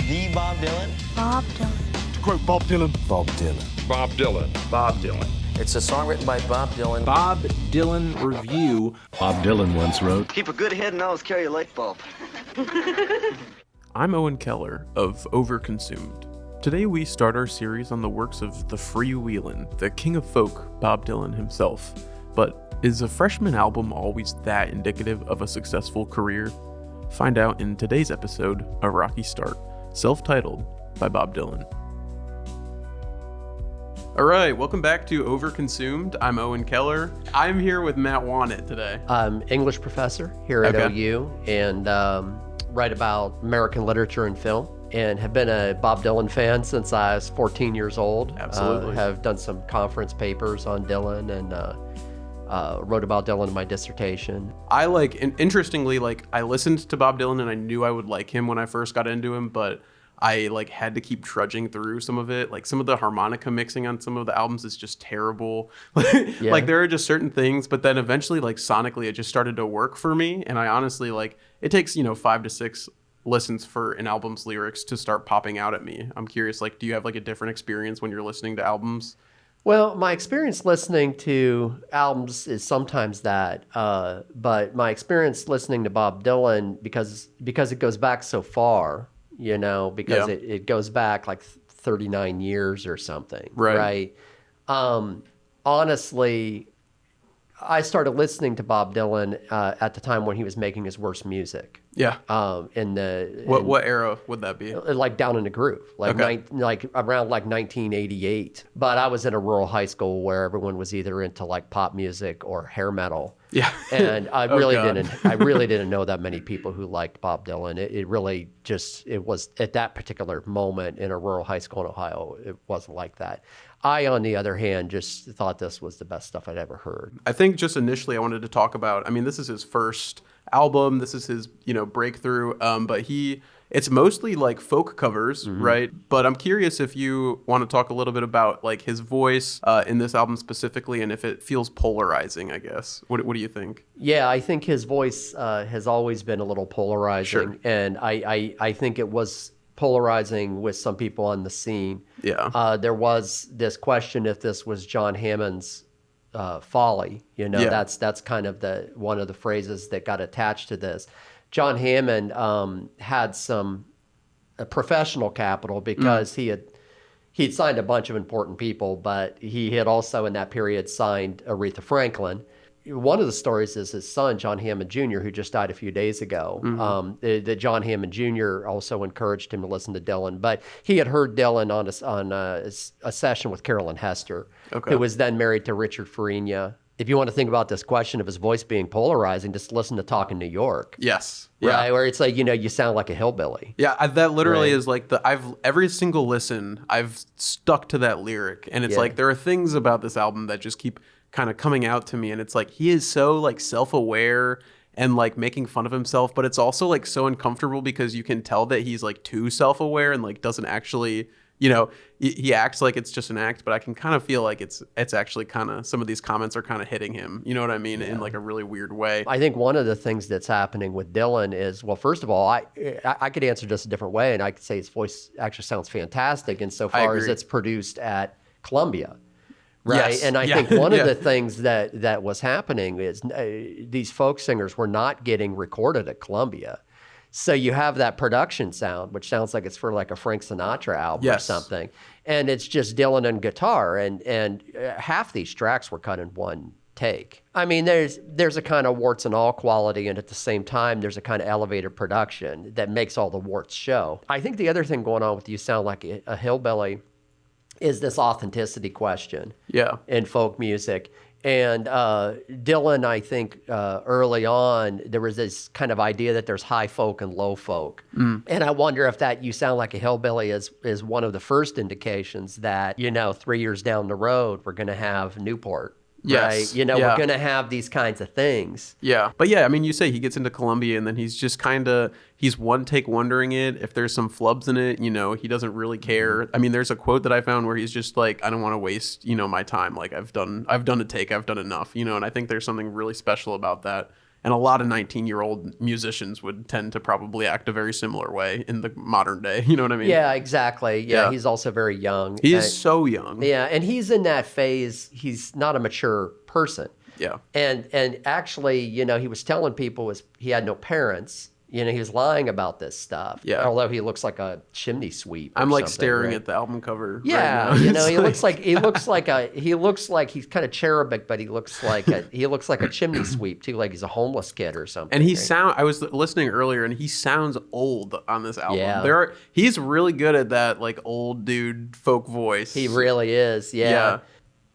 The Bob Dylan? Bob Dylan. To quote Bob Dylan. Bob Dylan. Bob Dylan. Bob Dylan. It's a song written by Bob Dylan. Bob Dylan Review. Bob Dylan once wrote, "Keep a good head and always carry a light bulb." I'm Owen Keller of Overconsumed. Today we start our series on the works of the freewheelin', the king of folk, Bob Dylan himself. But is a freshman album always that indicative of a successful career? Find out in today's episode, A Rocky Start, self-titled by Bob Dylan. All right, welcome back to Overconsumed. I'm Owen Keller. I'm here with Matt Wanat today. I'm English professor here at OU and write about American literature and film, and have been a Bob Dylan fan since I was 14 years old. Absolutely. Have done some conference papers on Dylan and wrote about Dylan in my dissertation. I interestingly, I listened to Bob Dylan and I knew I would like him when I first got into him, but I had to keep trudging through some of it. Some of the harmonica mixing on some of the albums is just terrible. There are just certain things, but then eventually, sonically, it just started to work for me. And I honestly, it takes, 5 to 6 listens for an album's lyrics to start popping out at me. I'm curious, do you have a different experience when you're listening to albums? Well, my experience listening to albums is sometimes that, but my experience listening to Bob Dylan, because it goes back so far, it goes back 39 years or something. Right. Honestly, I started listening to Bob Dylan at the time when he was making his worst music. Yeah. What era would that be? Down in the Groove, around 1988. But I was in a rural high school where everyone was either into pop music or hair metal. Yeah. And I really didn't know that many people who liked Bob Dylan. It was at that particular moment in a rural high school in Ohio, it wasn't like that. I, on the other hand, just thought this was the best stuff I'd ever heard. I think just initially I wanted to talk about, this is his first album. This is his, breakthrough. But it's mostly folk covers, mm-hmm. right? But I'm curious if you want to talk a little bit about his voice in this album specifically, and if it feels polarizing, I guess. What do you think? Yeah, I think his voice has always been a little polarizing. Sure. And I think it was polarizing with some people on the scene. Yeah. There was this question if this was John Hammond's folly. That's kind of one of the phrases that got attached to this. John Hammond had some professional capital because he'd signed a bunch of important people, but he had also in that period signed Aretha Franklin. One of the stories is his son, John Hammond Jr., who just died a few days ago. Mm-hmm. The John Hammond Jr. also encouraged him to listen to Dylan, but he had heard Dylan on a session with Carolyn Hester, who was then married to Richard Farina. If you want to think about this question of his voice being polarizing, just listen to Talkin' New York. Yes. Right, yeah. where it's you sound like a hillbilly. Yeah, that literally is every single listen, I've stuck to that lyric. And it's there are things about this album that just keep kind of coming out to me. And it's he is so self-aware and making fun of himself, but it's also so uncomfortable because you can tell that he's too self-aware and doesn't actually, he acts like it's just an act, but I can kind of feel it's actually kind of, some of these comments are kind of hitting him, you know what I mean? Yeah. In a really weird way. I think one of the things that's happening with Dylan is, well, first of all, I could answer this a different way, and I could say his voice actually sounds fantastic insofar as it's produced at Columbia. Right. Yes. And I think one of the things that was happening is these folk singers were not getting recorded at Columbia. So you have that production sound, which sounds like it's for a Frank Sinatra album or something. And it's just Dylan and guitar. And half these tracks were cut in one take. There's a kind of warts and all quality, and at the same time, there's a kind of elevated production that makes all the warts show. I think the other thing going on with You Sound Like a Hillbilly is this authenticity question in folk music. And Dylan, I think early on, there was this kind of idea that there's high folk and low folk. Mm. And I wonder if that You Sound Like a Hillbilly is one of the first indications that, 3 years down the road, we're going to have Newport. Yes. Right? We're going to have these kinds of things. Yeah. But you say he gets into Columbia and then he's just he's one take wondering it. If there's some flubs in it, he doesn't really care. There's a quote that I found where he's just I don't want to waste, my time. I've done a take, I've done enough, and I think there's something really special about that. And a lot of 19-year-old musicians would tend to probably act a very similar way in the modern day. You know what I mean? Yeah, exactly. Yeah, Yeah. he's also very young. He is so young. Yeah, and he's in that phase. He's not a mature person. Yeah. And actually, you know, he was telling people he had no parents. You know, he was lying about this stuff. Yeah. Although he looks like a chimney sweep. I'm like something, staring right? at the album cover. Yeah, right now. you know, It's he looks like he's kind of cherubic, but he looks like a chimney sweep too, like he's a homeless kid or something. And right? I was listening earlier, and he sounds old on this album. Yeah. He's really good at that like old dude folk voice. He really is. Yeah.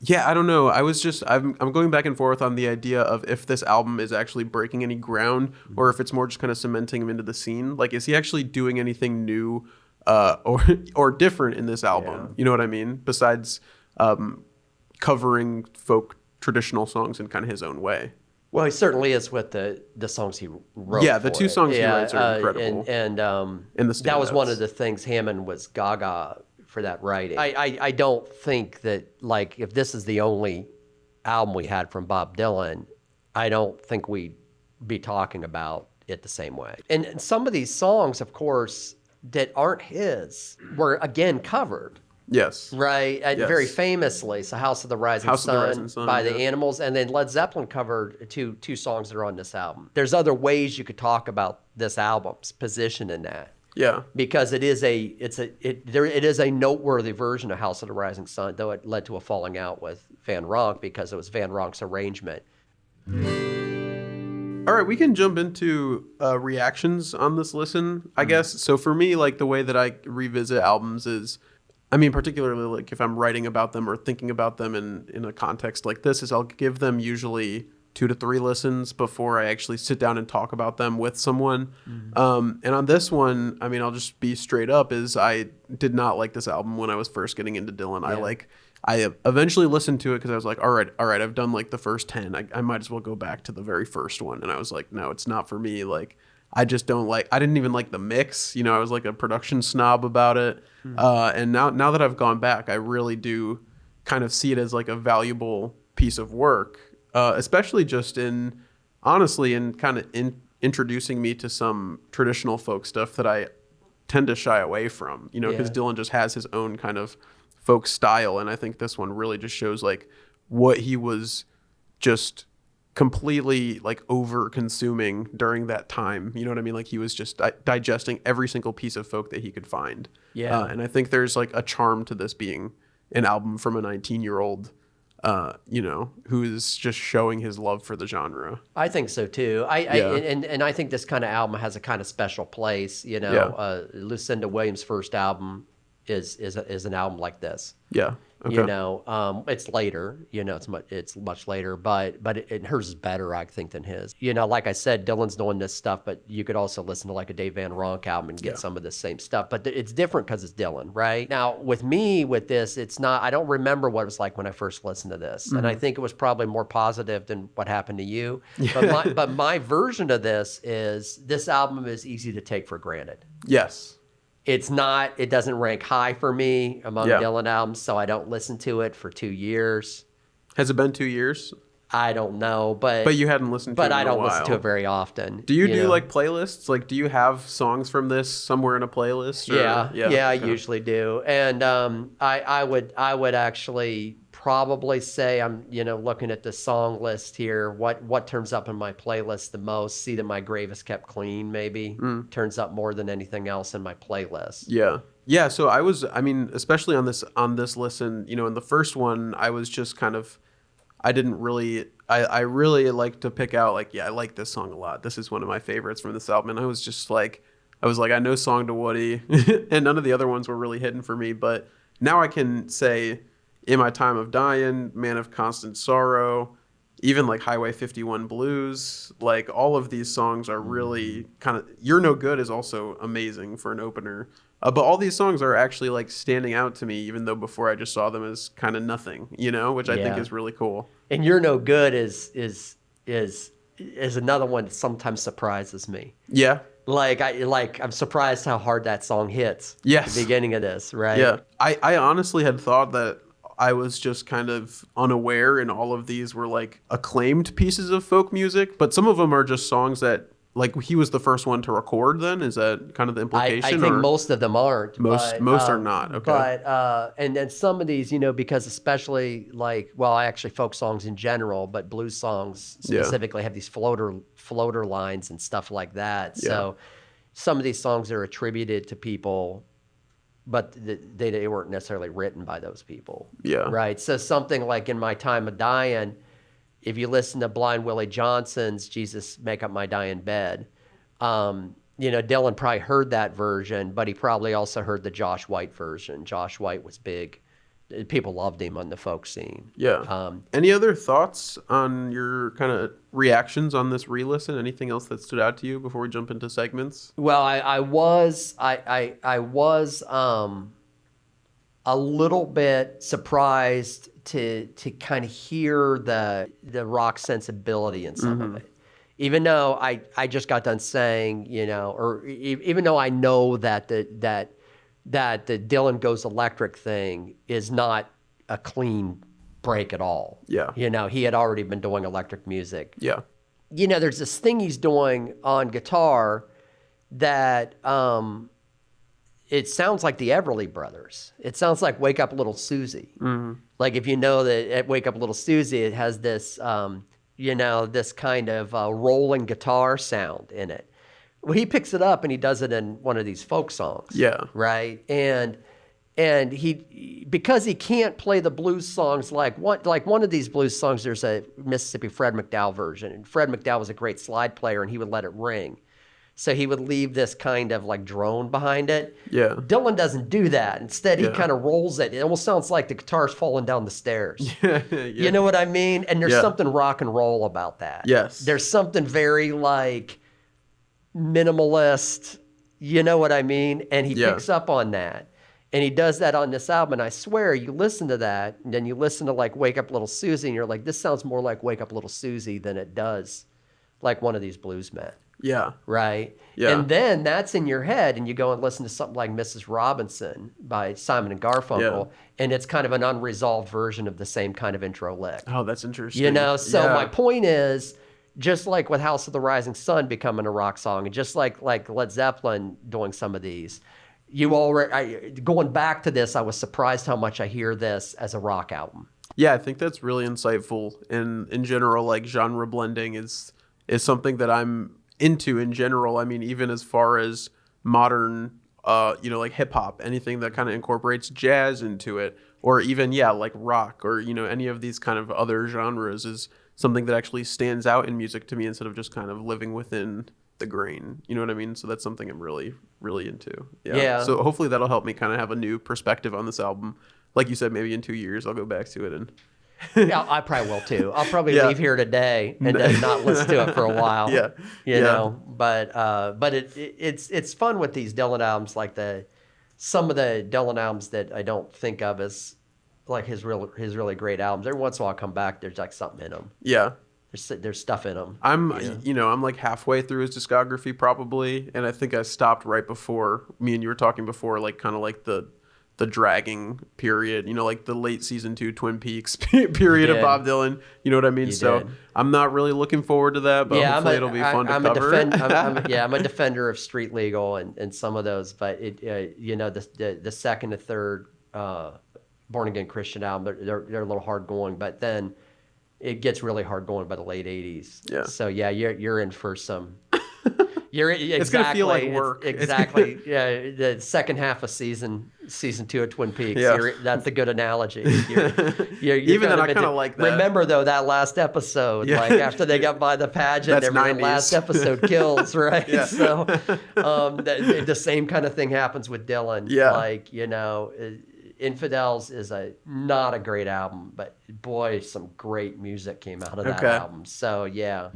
Yeah, I don't know. I'm going back and forth on the idea of if this album is actually breaking any ground or if it's more just kind of cementing him into the scene. Like, is he actually doing anything new or different in this album? Yeah. You know what I mean? Besides covering folk traditional songs in kind of his own way. Well, he certainly is with the songs he wrote. Yeah, the for two it. songs he writes are incredible. And the that was one standouts. of the things Hammond was gaga for that writing. I don't think that, like, if this is the only album we had from Bob Dylan, I don't think we'd be talking about it the same way. And some of these songs, of course, that aren't his were, again, covered. Yes. Right, Yes. very famously. So House of the Rising House of the Sun Rising Sun, by the yeah. Animals, and then Led Zeppelin covered two songs that are on this album. There's other ways you could talk about this album's position in that. Yeah. Because it is a noteworthy version of House of the Rising Sun, though it led to a falling out with Van Ronk because it was Van Ronk's arrangement. All right, we can jump into reactions on this listen, I guess. So for me, like the way that I revisit albums is, I mean, particularly like if I'm writing about them or thinking about them in a context like this, is I'll give them usually 2 to 3 listens before I actually sit down and talk about them with someone. And on this one, I mean, I'll just be straight up, is I did not like this album when I was first getting into Dylan. Yeah. I eventually listened to it because I was like, all right, I've done like the first 10. I might as well go back to the very first one. And I was like, no, it's not for me. Like, I didn't even like the mix. You know, I was like a production snob about it. And now that I've gone back, I really do kind of see it as like a valuable piece of work. Especially just in kind of introducing me to some traditional folk stuff that I tend to shy away from, you know, because Dylan just has his own kind of folk style. And I think this one really just shows like what he was just completely like over consuming during that time. You know what I mean? Like he was just digesting every single piece of folk that he could find. Yeah. And I think there's like a charm to this being an album from a 19-year-old you know, who is just showing his love for the genre. I think so too. And I think this kind of album has a kind of special place. You know, Yeah. Lucinda Williams' first album is an album like this. Yeah. Okay. You know, it's later. You know, it's much later, but hers is better, I think, than his. You know, like I said, Dylan's doing this stuff, but you could also listen to like a Dave Van Ronk album and get some of the same stuff. But it's different because it's Dylan, right? Now, with me, with this, it's not. I don't remember what it was like when I first listened to this, and I think it was probably more positive than what happened to you. But my version of this album is easy to take for granted. Yes. It doesn't rank high for me among Dylan albums, so I don't listen to it for 2 years. Has it been 2 years? I don't know, but you hadn't listened to it in a while. But I don't listen to it very often. Do you do know? like playlists? Like, do you have songs from this somewhere in a playlist? Or? Yeah, I usually do. And I would actually probably say, I'm looking at the song list here, what turns up in my playlist the most. See That My Grave Is Kept Clean maybe turns up more than anything else in my playlist. Yeah, so especially on this listen, you know, in the first one, I was just kind of, I really like to pick out like, I like this song a lot. This is one of my favorites from this album. And I was just like, I know Song to Woody and none of the other ones were really hidden for me. But now I can say In My Time of Dying, Man of Constant Sorrow, even like Highway 51 Blues, like all of these songs are really kind of, You're No Good is also amazing for an opener. But all these songs are actually like standing out to me, even though before I just saw them as kind of nothing, you know, which I think is really cool. And You're No Good is another one that sometimes surprises me. Yeah. I'm surprised how hard that song hits. Yes. At the beginning of this, right? Yeah. I honestly had thought that I was just kind of unaware, and all of these were like acclaimed pieces of folk music, but some of them are just songs that like he was the first one to record. Then is that kind of the implication? I think most of them aren't. Most are not. Okay. But and then some of these, because especially like, well, actually folk songs in general, but blues songs specifically have these floater lines and stuff like that. So some of these songs are attributed to people, but they weren't necessarily written by those people. Yeah. Right. So something like In My Time of Dying, if you listen to Blind Willie Johnson's Jesus Make Up My Dying Bed, Dylan probably heard that version, but he probably also heard the Josh White version. Josh White was big. People loved him on the folk scene. Yeah. Any other thoughts on your kind of reactions on this re-listen? Anything else that stood out to you before we jump into segments? Well, I was a little bit surprised to kind of hear the rock sensibility in some of it. Even though I just got done saying, or even though I know that the Dylan Goes Electric thing is not a clean break at all. Yeah. He had already been doing electric music. Yeah. There's this thing he's doing on guitar that it sounds like the Everly Brothers. It sounds like Wake Up Little Susie. Mm-hmm. Like if you know that at Wake Up Little Susie, it has this, this kind of rolling guitar sound in it. Well, he picks it up and he does it in one of these folk songs. Yeah. Right. And he, because he can't play the blues songs like one of these blues songs, there's a Mississippi Fred McDowell version, and Fred McDowell was a great slide player and he would let it ring. So he would leave this kind of like drone behind it. Yeah. Dylan doesn't do that. Instead, he kind of rolls it. It almost sounds like the guitar's falling down the stairs. Yeah. You know what I mean? And there's something rock and roll about that. Yes. There's something very like minimalist, you know what I mean? And he picks up on that. And he does that on this album. And I swear, you listen to that, and then you listen to like Wake Up Little Susie, and you're like, this sounds more like Wake Up Little Susie than it does like one of these blues men. Yeah. Right? Yeah. And then that's in your head, and you go and listen to something like Mrs. Robinson by Simon and Garfunkel, and it's kind of an unresolved version of the same kind of intro lick. Oh, that's interesting. So my point is, just like with House of the Rising Sun becoming a rock song, and just like Led Zeppelin doing some of these, going back to this, I was surprised how much I hear this as a rock album. Yeah, I think that's really insightful. And in general, like genre blending is something that I'm into in general. I mean, even as far as modern, like hip hop, anything that kind of incorporates jazz into it, or even, like rock, or, any of these kind of other genres is something that actually stands out in music to me instead of just kind of living within the grain. You know what I mean? So that's something I'm really, really into. Yeah. So hopefully that'll help me kind of have a new perspective on this album. Like you said, maybe in 2 years I'll go back to it and Yeah, I probably will too. I'll probably leave here today and then not listen to it for a while. You know. But it's fun with these Dylan albums, like some of the Dylan albums that I don't think of as like his really great albums. Every once in a while I come back, there's like something in them. Yeah. There's stuff in them. I'm like halfway through his discography probably, and I think I stopped right before me and you were talking before, like kind of like the dragging period, like the late season 2 Twin Peaks period of Bob Dylan. You know what I mean? I'm not really looking forward to that, but hopefully it'll be fun to cover. I'm a defender of Street Legal and some of those, but the second and third Born Again Christian album, they're a little hard going, but then it gets really hard going by the late 80s. Yeah. So you're in for some. It's gonna feel like work. Exactly. Yeah. The second half of season 2 of Twin Peaks. Yeah. That's a good analogy. You're even then, I kind of like that. Remember though that last episode, like after they got by the pageant, the last episode kills, right? Yeah. So the same kind of thing happens with Dylan. Yeah. Like Infidels is not a great album, but boy, some great music came out of that album. So yeah.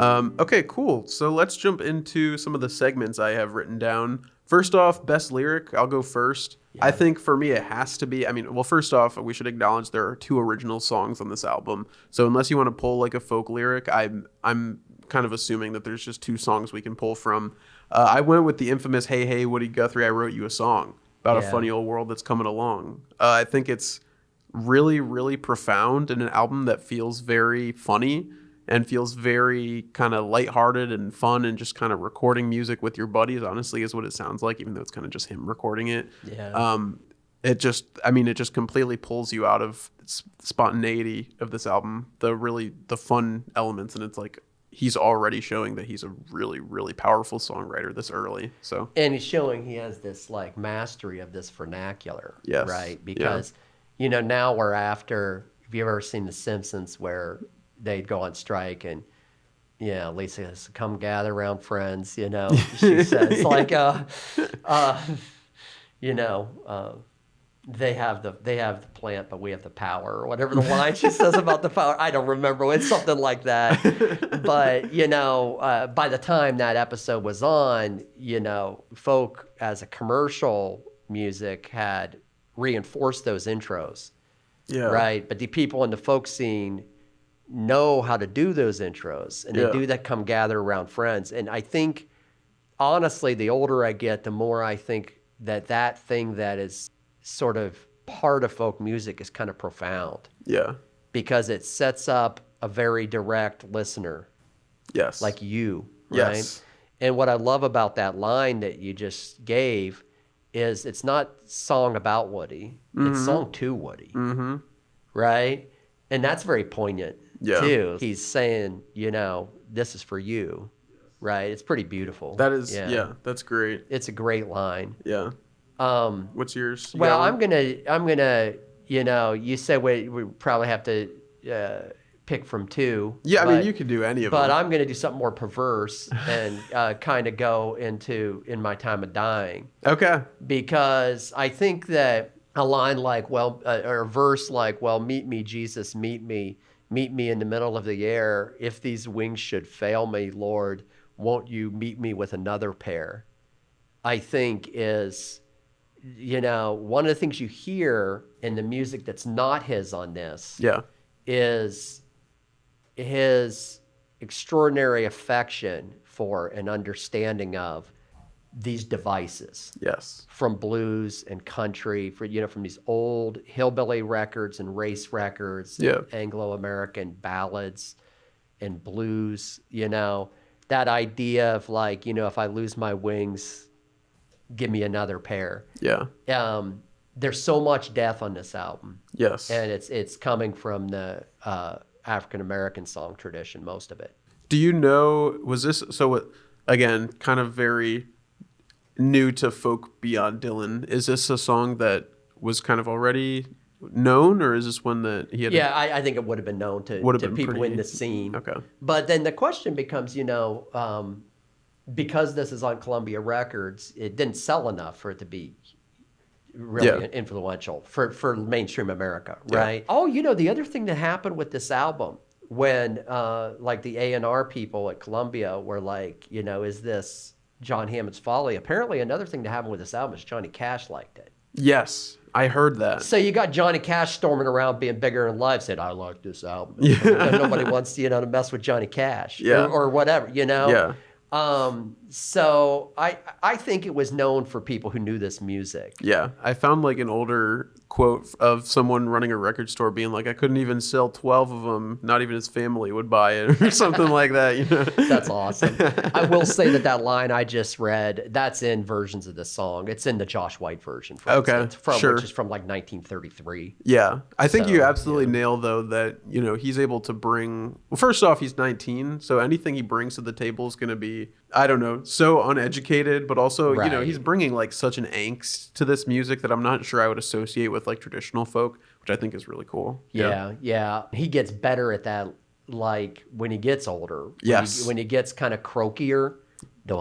Okay, cool. So let's jump into some of the segments I have written down. First off, best lyric. I'll go first. Yeah. I think for me it has to be, first off, we should acknowledge there are 2 original songs on this album. So unless you want to pull like a folk lyric, I'm kind of assuming that there's just 2 songs we can pull from. I went with the infamous Hey Hey Woody Guthrie, I Wrote You a Song about a funny old world that's coming along. I think it's really, really profound in an album that feels very funny and feels very kind of lighthearted and fun, and just kind of recording music with your buddies, honestly, is what it sounds like, even though it's kind of just him recording it. Yeah. It just completely pulls you out of spontaneity of this album, the fun elements. And it's like, he's already showing that he's a really, really powerful songwriter this early. So, and he's showing he has this like mastery of this vernacular. Yes. Right. Because, now we're after, have you ever seen The Simpsons where they'd go on strike and, Lisa says, come gather around friends, she says like, they have the plant, but we have the power, or whatever the line she says about the power. I don't remember. It's something like that. But, by the time that episode was on, folk as a commercial music had reinforced those intros. yeah. Right. But the people in the folk scene know how to do those intros, and they do that come gather around friends. And I think, honestly, the older I get, the more I think that thing that is sort of part of folk music is kind of profound. Yeah. Because it sets up a very direct listener. Yes. Like you, right? Yes. And what I love about that line that you just gave is it's not song about Woody, it's song to Woody. Mm-hmm. Right? And that's very poignant too. He's saying, this is for you. Right? It's pretty beautiful. That is, that's great. It's a great line. Yeah. What's yours? You Well, got I'm gonna, you said we probably have to pick from two. Yeah, I mean, you could do any of them. But I'm gonna do something more perverse and kind of go into In My Time of Dying. Okay. Because I think that a line like, or a verse like, well, meet me, Jesus, meet me in the middle of the air. If these wings should fail me, Lord, won't you meet me with another pair? I think is, one of the things you hear in the music that's not his on this is his extraordinary affection for an understanding of these devices. Yes. From blues and country, from these old hillbilly records and race records, and Anglo-American ballads and blues, that idea of like, if I lose my wings, give me another pair. Yeah. There's so much death on this album. Yes. And it's coming from the African-American song tradition, most of it. Do you know, was this, again, kind of very new to folk beyond Dylan. Is this a song that was kind of already known, or is this one that he had? Yeah, I think it would have been known to people in the scene. Okay. But then the question becomes, because this is on Columbia Records, it didn't sell enough for it to be really influential for mainstream America, right? Oh, the other thing that happened with this album when like the A&R people at Columbia were like, is this John Hammond's Folly? Apparently another thing that happened with this album is Johnny Cash liked it. Yes, I heard that. So you got Johnny Cash storming around being bigger than life, said, I like this album. Nobody wants to, mess with Johnny Cash or whatever, Yeah. So I think it was known for people who knew this music. Yeah. I found like an older quote of someone running a record store being like, I couldn't even sell 12 of them. Not even his family would buy it or something like that. That's awesome. I will say that line I just read, that's in versions of this song. It's in the Josh White version, for instance, which is from like 1933. Yeah. I think you absolutely nail though that, he's able to bring, well, first off, he's 19. So anything he brings to the table is going to be, I don't know, so uneducated, but also, he's bringing like such an angst to this music that I'm not sure I would associate with like traditional folk, which I think is really cool. Yeah. He gets better at that, like when he gets older. When he gets kind of croakier.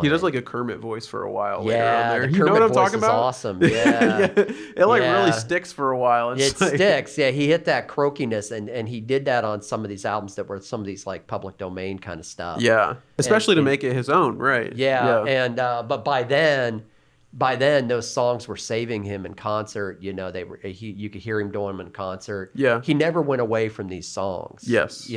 He does like a Kermit voice for a while. Yeah, later on there. You know what I'm talking about? Awesome. Yeah. It really sticks for a while. It sticks. Yeah, he hit that croakiness, and he did that on some of these albums that were some of these like public domain kind of stuff. Yeah, especially to make it his own, right? Yeah. And but by then those songs were saving him in concert. You could hear him doing them in concert. Yeah. He never went away from these songs. Yes.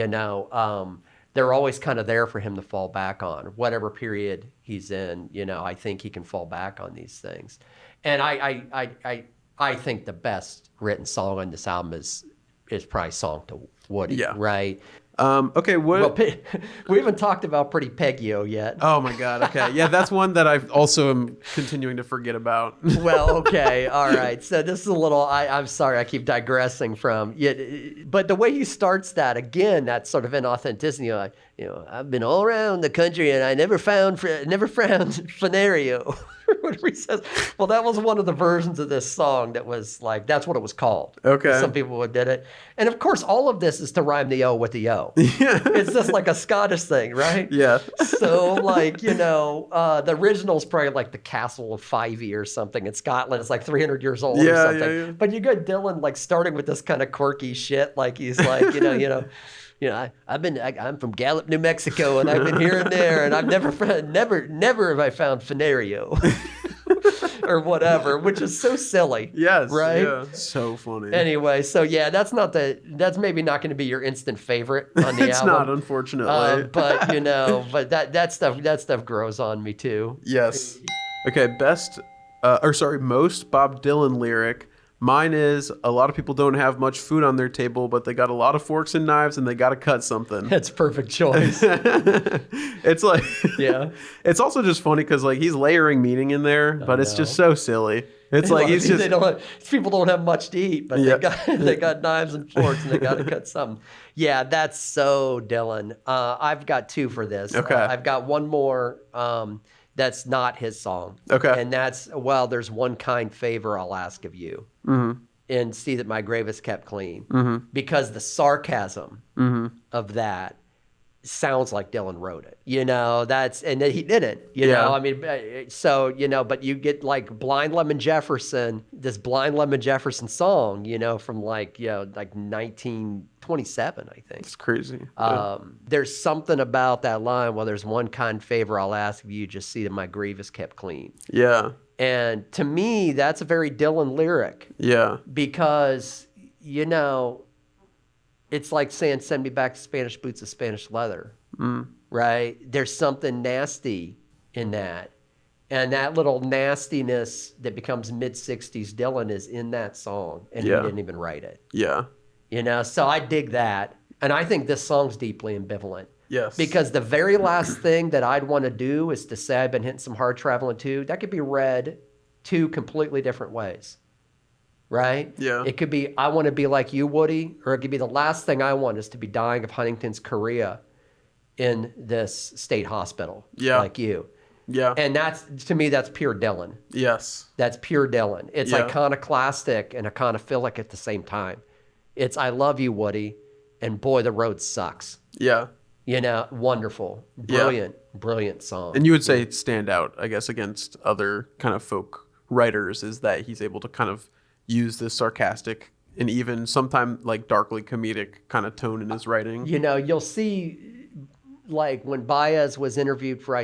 they're always kind of there for him to fall back on, whatever period he's in. I think he can fall back on these things. And I think the best written song on this album is probably Song to Woody, right? Okay, what? Well, we haven't talked about Pretty Peggio yet. Oh my God. Okay, yeah, that's one that I also am continuing to forget about. Well, okay, all right. So this is a little. I'm sorry, I keep digressing from. But the way he starts that again, that sort of inauthenticity. I've been all around the country and I never found Fanario. Whatever he says. Well, that was one of the versions of this song that was like, that's what it was called. Okay. Some people did it. And of course, all of this is to rhyme the O with the O. Yeah. It's just like a Scottish thing, right? Yeah. So the original's probably like the Castle of Fyvie or something in Scotland. It's like 300 years old or something. Yeah. But you get Dylan like starting with this kind of quirky shit. Like he's like, I'm from Gallup, New Mexico, and I've been here and there, and I've never have I found Fanario or whatever, which is so silly. Yes, right? Yeah, so funny. Anyway, so yeah, that's maybe not going to be your instant favorite on the album. It's not, unfortunately. But that stuff grows on me too. Yes. Okay, most Bob Dylan lyric. Mine is, a lot of people don't have much food on their table, but they got a lot of forks and knives and they got to cut something. That's a perfect choice. It's like, yeah. It's also just funny because like he's layering meaning in there, but it's just so silly. It's like he's just people don't have much to eat, but they got knives and forks and they got to cut something. Yeah, that's so Dylan. I've got two for this. Okay, I've got one more. That's not his song. Okay. And that's, there's one kind favor I'll ask of you. Mm-hmm. And see that my grave is kept clean. Mm-hmm. Because the sarcasm of that sounds like Dylan wrote it. And he did it. But you get like Blind Lemon Jefferson, this Blind Lemon Jefferson song, from like 1927, I think. It's crazy. There's something about that line, there's one kind favor I'll ask of you, just see that my grave is kept clean. Yeah. And to me, that's a very Dylan lyric. Yeah. Because, it's like saying, send me back to Spanish boots of Spanish leather, right? There's something nasty in that. And that little nastiness that becomes mid-60s Dylan is in that song, and he didn't even write it. Yeah. So I dig that. And I think this song's deeply ambivalent. Yes. Because the very last thing that I'd want to do is to say I've been hitting some hard traveling too. That could be read two completely different ways. Right? Yeah. It could be, I want to be like you, Woody, or it could be the last thing I want is to be dying of Huntington's chorea in this state hospital, like you. Yeah. And that's, to me, that's pure Dylan. Yes. That's pure Dylan. It's iconoclastic and iconophilic at the same time. It's, I love you, Woody, and boy, the road sucks. Yeah. Wonderful, brilliant song. And you would say stand out, I guess, against other kind of folk writers is that he's able to kind of use this sarcastic and even sometimes like darkly comedic kind of tone in his writing. You'll see like when Baez was interviewed for,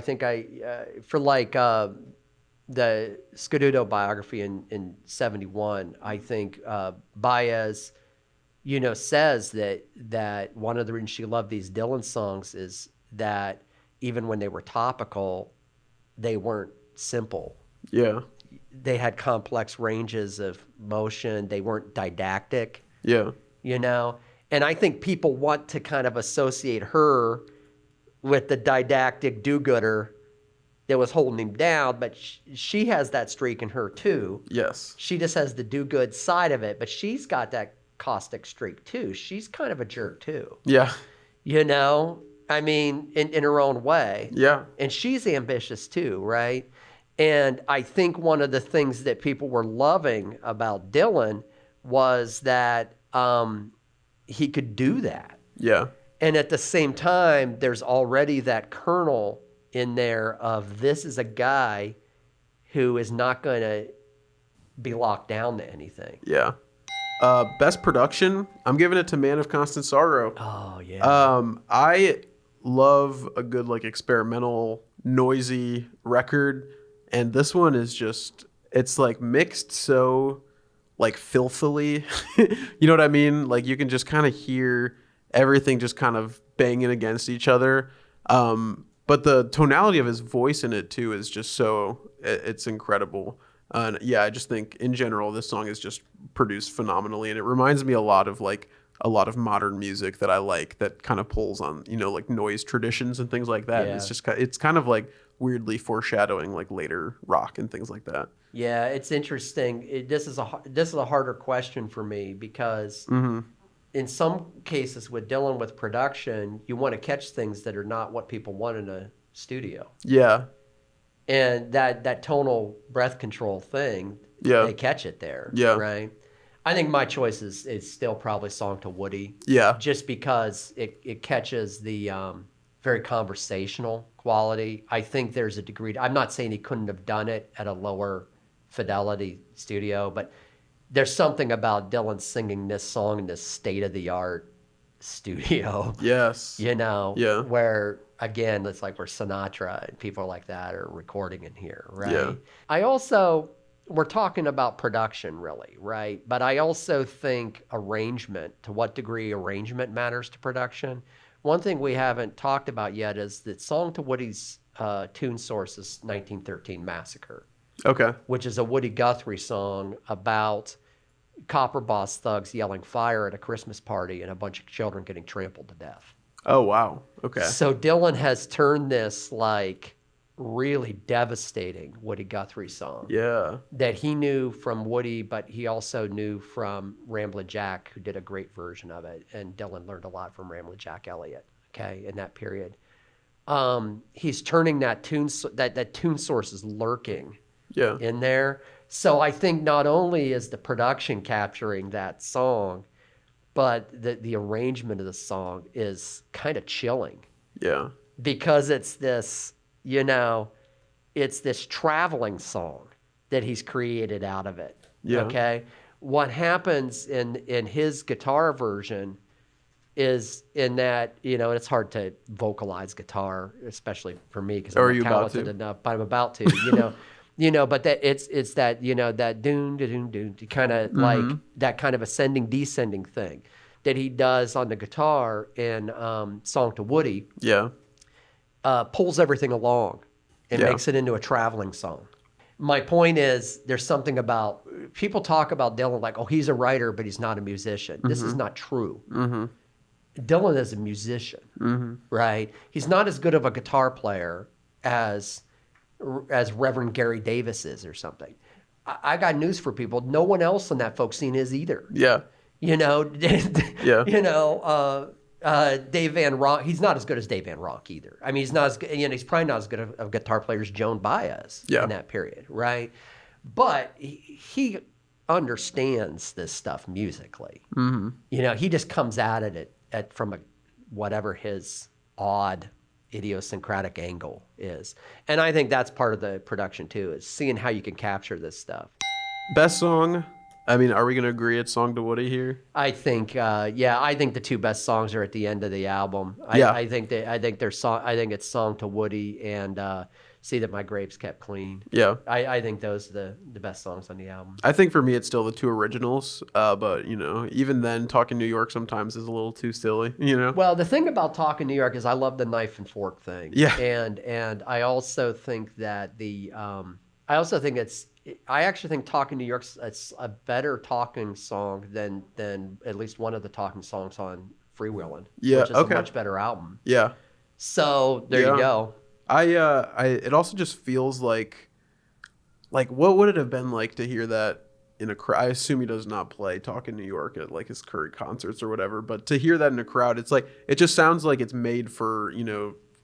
the Scududo biography in 71, I think Baez, says that one of the reasons she loved these Dylan songs is that even when they were topical, they weren't simple. Yeah. They had complex ranges of motion. They weren't didactic. Yeah. And I think people want to kind of associate her with the didactic do-gooder that was holding him down, but she has that streak in her too. Yes. She just has the do-good side of it, but she's got that caustic streak too. She's kind of a jerk too. Yeah. In her own way. Yeah. And she's ambitious too, right? And I think one of the things that people were loving about Dylan was that he could do that. Yeah. And at the same time, there's already that kernel in there of this is a guy who is not going to be locked down to anything. Yeah. Best production, I'm giving it to Man of Constant Sorrow. Oh, yeah. I love a good, like, experimental, noisy record. And this one is just, it's like mixed so like filthily, you know what I mean? Like you can just kind of hear everything just kind of banging against each other. But the tonality of his voice in it too is just it's incredible. And yeah, I just think in general this song is just produced phenomenally, and it reminds me a lot of modern music that I like, that kind of pulls on, like noise traditions and things like that. Yeah. And it's kind of like weirdly foreshadowing like later rock and things like that. Yeah, it's interesting. This is a harder question for me because in some cases with Dylan, with production, you want to catch things that are not what people want in a studio. Yeah. And that tonal breath control thing, they catch it there. Yeah. Right? I think my choice is still probably Song to Woody. Yeah. Just because it catches the very conversational quality. I think there's a degree. I'm not saying he couldn't have done it at a lower fidelity studio, but there's something about Dylan singing this song in this state-of-the-art studio. Yes. Yeah. Where, again, it's like where Sinatra and people like that are recording in here, right? Yeah. We're talking about production, really, right? But I also think arrangement, to what degree arrangement matters to production. One thing we haven't talked about yet is that Song to Woody's tune source is 1913 Massacre. Okay. Which is a Woody Guthrie song about copper boss thugs yelling fire at a Christmas party and a bunch of children getting trampled to death. Oh, wow. Okay. So Dylan has turned this like really devastating Woody Guthrie song. Yeah. That he knew from Woody, but he also knew from Ramblin' Jack, who did a great version of it. And Dylan learned a lot from Ramblin' Jack Elliott, okay, in that period. He's turning that tune source is lurking in there. So I think not only is the production capturing that song, but the arrangement of the song is kind of chilling. Yeah. Because it's this, it's this traveling song that he's created out of it. Yeah. Okay. What happens in his guitar version is in that, it's hard to vocalize guitar, especially for me because I'm not talented enough, but I'm about to, but that it's that, that doon, doon, doon, kind of like that kind of ascending, descending thing that he does on the guitar in Song to Woody. Yeah. Pulls everything along and makes it into a traveling song. My point is there's something about, people talk about Dylan like, oh, he's a writer, but he's not a musician. This is not true. Dylan is a musician, right? He's not as good of a guitar player as Reverend Gary Davis is or something. I got news for people. No one else in that folk scene is either. Yeah. Dave Van Ronk, he's not as good as Dave Van Ronk either. I mean, he's not as good, he's probably not as good of a guitar player as Joan Baez in that period, right? But he understands this stuff musically. He just comes at it from whatever his odd idiosyncratic angle is. And I think that's part of the production too, is seeing how you can capture this stuff. Best song? I mean, are we going to agree it's Song to Woody here? I think, I think the two best songs are at the end of the album. I think it's Song to Woody and See That My Grapes Kept Clean. Yeah. I think those are the best songs on the album. I think for me, it's still the two originals. But, even then, Talking New York sometimes is a little too silly, Well, the thing about Talking New York is I love the knife and fork thing. Yeah. And I also think that I actually think Talking New York's a better talking song than at least one of the talking songs on Freewheelin', which is a much better album. Yeah. So there you go. It also just feels like what would it have been like to hear that in a crowd? I assume he does not play Talking New York at like his current concerts or whatever, but to hear that in a crowd, it's like, it just sounds like it's made for,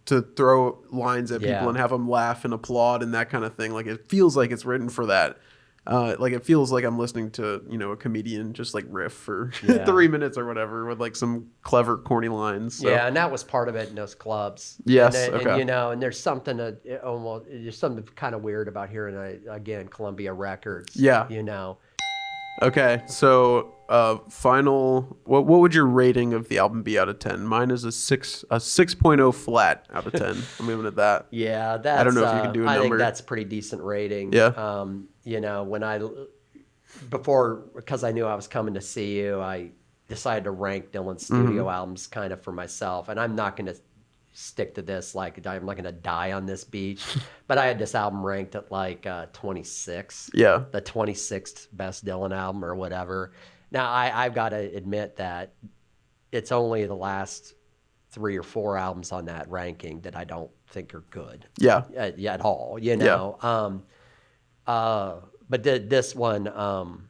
to throw lines at people and have them laugh and applaud and that kind of thing. Like, it feels like it's written for that. Like, it feels like I'm listening to, a comedian just like riff for 3 minutes or whatever with like some clever, corny lines. So. Yeah, and that was part of it in those clubs. Yes, and there's something there's something kind of weird about hearing again Columbia Records. Yeah, Okay, so final. What would your rating of the album be out of 10? Mine is a 6.0 flat out of 10. I'm giving it that. Yeah, I don't know if you can do a number. I think that's a pretty decent rating. Yeah. Because I knew I was coming to see you, decided to rank Dylan's studio albums kind of for myself. And I'm not going to stick to this, like I'm not going to die on this beach, but I had this album ranked at like 26. Yeah. The 26th best Dylan album or whatever. Now, I've got to admit that it's only the last 3 or 4 albums on that ranking that I don't think are good. Yeah. At all, you know. Yeah. But this one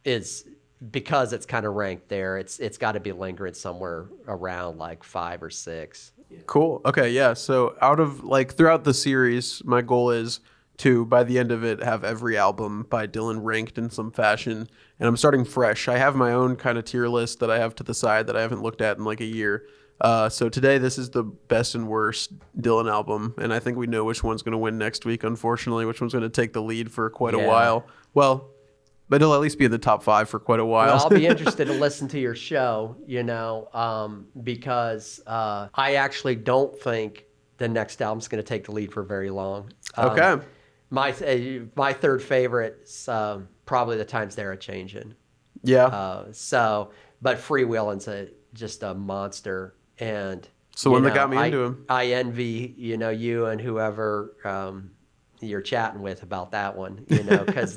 is, because it's kind of ranked there, it's got to be lingering somewhere around like 5 or 6. Cool. Okay, yeah. So out of like throughout the series, my goal is to, by the end of it, have every album by Dylan ranked in some fashion. And I'm starting fresh. I have my own kind of tier list that I have to the side that I haven't looked at in like a year. So today, this is the best and worst Dylan album. And I think we know which one's going to win next week, unfortunately, which one's going to take the lead for quite a while. Well, but it'll at least be in the top 5 for quite a while. Well, I'll be interested to listen to your show, you know, because I actually don't think the next album's going to take the lead for very long. Okay. My third favorite is probably The Times They're A-Changin'. Yeah. But Freewheelin's just a monster. And it's the one that got me into him. I envy, you know, you and whoever you're chatting with about that one, you know, because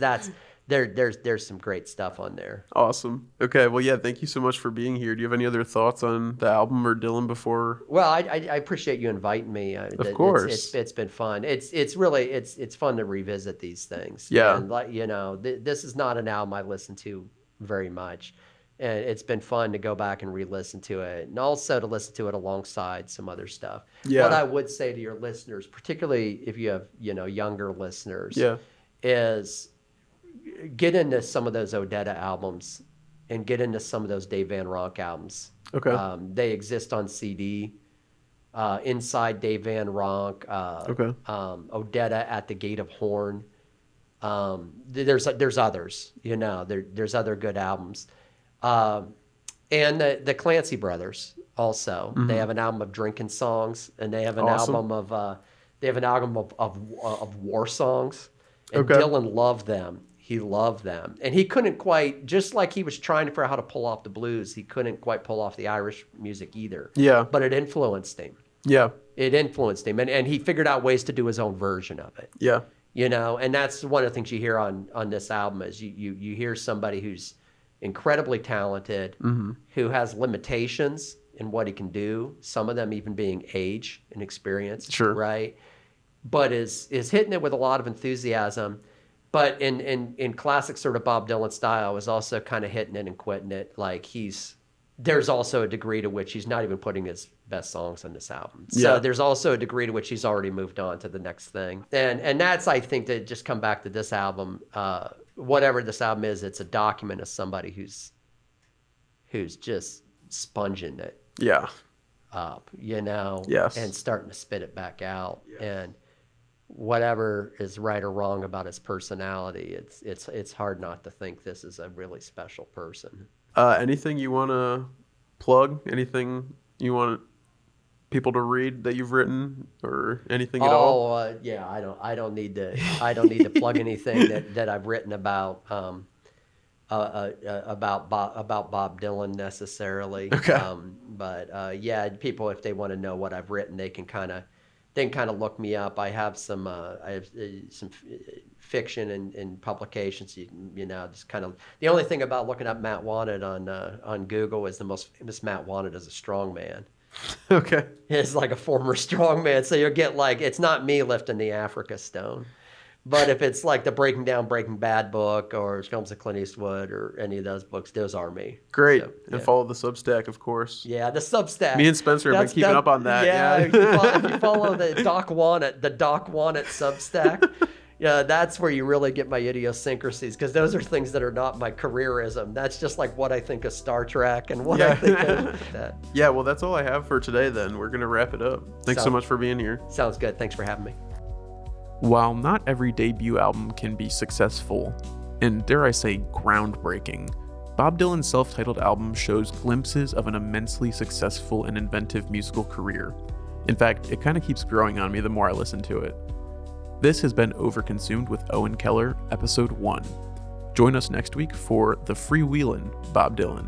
there's some great stuff on there. Awesome. Okay. Well, yeah, thank you so much for being here. Do you have any other thoughts on the album or Dylan before? Well, I appreciate you inviting me. Of course. It's been fun. It's really fun to revisit these things. Yeah. And like, you know, this is not an album I listen to very much. And it's been fun to go back and re-listen to it, and also to listen to it alongside some other stuff. Yeah. What I would say to your listeners, particularly if you have, you know, younger listeners, is get into some of those Odetta albums and get into some of those Dave Van Ronk albums. Okay. They exist on CD. Inside Dave Van Ronk. Odetta at the Gate of Horn. There's others, you know. There's other good albums. And the Clancy brothers also. They have an album of drinking songs, and they have an album of war songs. And Dylan loved them. He loved them. And he couldn't quite, just like he was trying to figure out how to pull off the blues, he couldn't quite pull off the Irish music either. Yeah. But it influenced him. Yeah. It influenced him. And he figured out ways to do his own version of it. Yeah. You know, and that's one of the things you hear on this album is you hear somebody who's incredibly talented, who has limitations in what he can do, some of them even being age and experience. Sure. Right? But is hitting it with a lot of enthusiasm. But in classic sort of Bob Dylan style, is also kind of hitting it and quitting it. Like there's also a degree to which he's not even putting his best songs on this album. So there's also a degree to which he's already moved on to the next thing. And that's, I think, to just come back to this album, whatever this album is, it's a document of somebody who's just sponging it up, you know, and starting to spit it back out. And whatever is right or wrong about his personality, it's hard not to think this is a really special person. Anything you want to plug? Anything you want people to read that you've written, or anything at all? Yeah, I don't need to plug anything that I've written about Bob Dylan necessarily. Okay. But people, if they want to know what I've written, they can kind of look me up. I have some fiction and publications. You know, just kind of the only thing about looking up Matt Wanat on Google is the most famous Matt Wanat is a strongman. Okay. It's like a former strongman, so you'll get like, it's not me lifting the Africa Stone. But if it's like the Breaking Down Breaking Bad book, or films of Clint Eastwood, or any of those books, those are me. Great. So, and follow the Substack, of course. Yeah, the Substack. Me and Spencer have been keeping up on that. Yeah, if you follow the Doc Wanat Substack, that's where you really get my idiosyncrasies, because those are things that are not my careerism. That's just like what I think of Star Trek and what I think of that. Yeah, well, that's all I have for today then. We're going to wrap it up. Thanks so much for being here. Sounds good. Thanks for having me. While not every debut album can be successful, and dare I say groundbreaking, Bob Dylan's self-titled album shows glimpses of an immensely successful and inventive musical career. In fact, it kind of keeps growing on me the more I listen to it. This has been Overconsumed with Owen Keller, Episode 1. Join us next week for The Freewheelin' Bob Dylan.